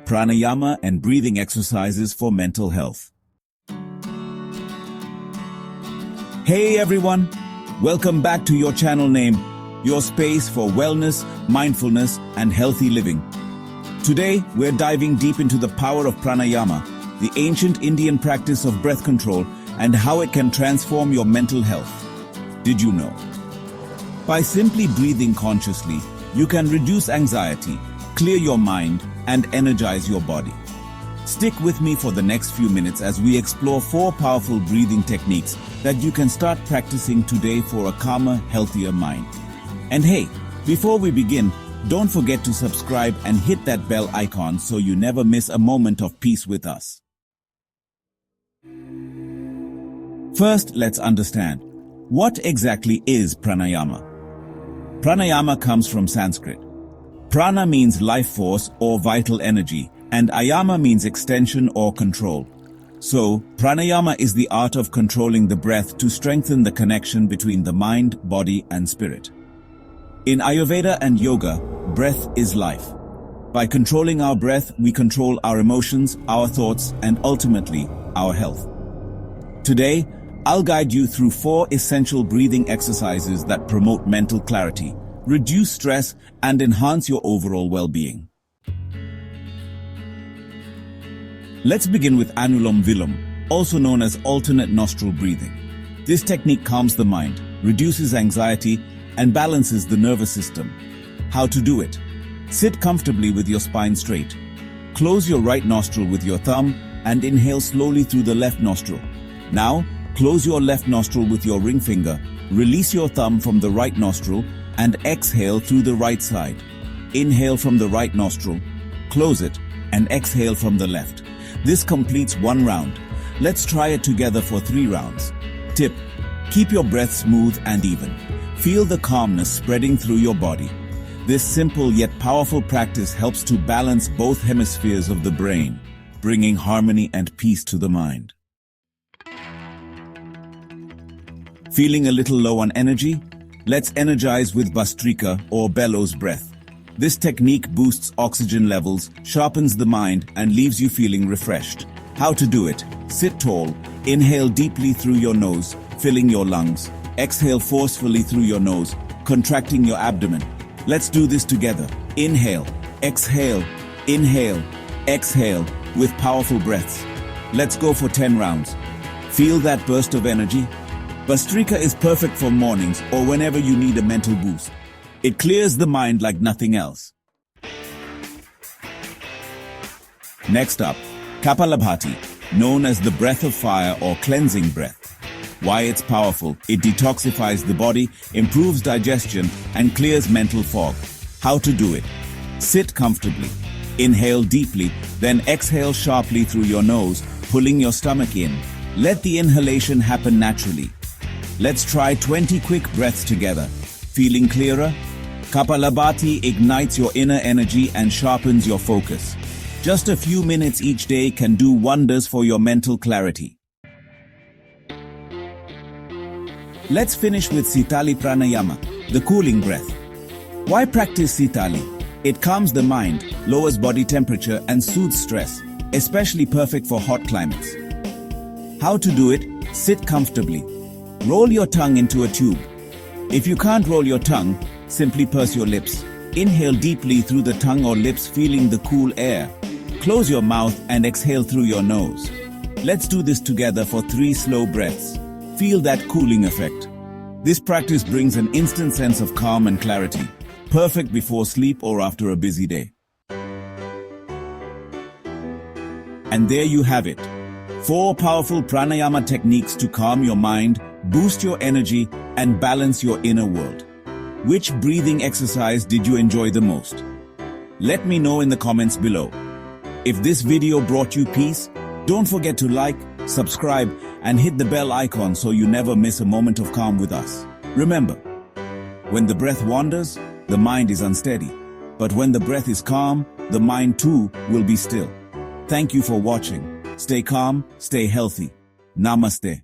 pranayama and breathing exercises for mental health. Hey everyone, welcome back to your channel name, your space for wellness, mindfulness, and healthy living. Today, we're diving deep into the power of pranayama, the ancient Indian practice of breath control, and how it can transform your mental health. Did you know? By simply breathing consciously, you can reduce anxiety, clear your mind, and energize your body. Stick with me for the next few minutes as we explore 4 powerful breathing techniques that you can start practicing today for a calmer, healthier mind. And hey, before we begin, don't forget to subscribe and hit that bell icon so you never miss a moment of peace with us. First, let's understand, what exactly is pranayama? Pranayama comes from Sanskrit. Prana means life force or vital energy, and ayama means extension or control. So, pranayama is the art of controlling the breath to strengthen the connection between the mind, body, and spirit. In Ayurveda and yoga, breath is life. By controlling our breath, we control our emotions, our thoughts, and ultimately, our health. Today, I'll guide you through 4 essential breathing exercises that promote mental clarity, reduce stress, and enhance your overall well-being. Let's begin with Anulom Vilom, also known as alternate nostril breathing. This technique calms the mind, reduces anxiety, and balances the nervous system. How to do it? Sit comfortably with your spine straight. Close your right nostril with your thumb and inhale slowly through the left nostril. Now, close your left nostril with your ring finger, release your thumb from the right nostril, and exhale through the right side. Inhale from the right nostril, close it, and exhale from the left. This completes 1 round. Let's try it together for 3 rounds. Tip: keep your breath smooth and even. Feel the calmness spreading through your body. This simple yet powerful practice helps to balance both hemispheres of the brain, bringing harmony and peace to the mind. Feeling a little low on energy? Let's energize with Bhastrika or bellows breath. This technique boosts oxygen levels, sharpens the mind, and leaves you feeling refreshed. How to do it? Sit tall, inhale deeply through your nose, filling your lungs. Exhale forcefully through your nose, contracting your abdomen. Let's do this together. Inhale, exhale, inhale, exhale with powerful breaths. Let's go for 10 rounds. Feel that burst of energy? Bhastrika is perfect for mornings or whenever you need a mental boost. It clears the mind like nothing else. Next up, Kapalabhati, known as the breath of fire or cleansing breath. Why it's powerful? It detoxifies the body, improves digestion, and clears mental fog. How to do it? Sit comfortably. Inhale deeply, then exhale sharply through your nose, pulling your stomach in. Let the inhalation happen naturally. Let's try 20 quick breaths together. Feeling clearer? Kapalabhati ignites your inner energy and sharpens your focus. Just a few minutes each day can do wonders for your mental clarity. Let's finish with Sitali Pranayama, the cooling breath. Why practice Sitali? It calms the mind, lowers body temperature, and soothes stress, especially perfect for hot climates. How to do it? Sit comfortably. Roll your tongue into a tube. If you can't roll your tongue, simply purse your lips. Inhale deeply through the tongue or lips, feeling the cool air. Close your mouth and exhale through your nose. Let's do this together for 3 slow breaths. Feel that cooling effect. This practice brings an instant sense of calm and clarity, perfect before sleep or after a busy day. And there you have it. 4 powerful pranayama techniques to calm your mind, boost your energy, and balance your inner world. Which breathing exercise did you enjoy the most? Let me know in the comments below. If this video brought you peace, don't forget to like, subscribe, and hit the bell icon so you never miss a moment of calm with us. Remember, when the breath wanders, the mind is unsteady. But when the breath is calm, the mind too will be still. Thank you for watching. Stay calm, stay healthy. Namaste.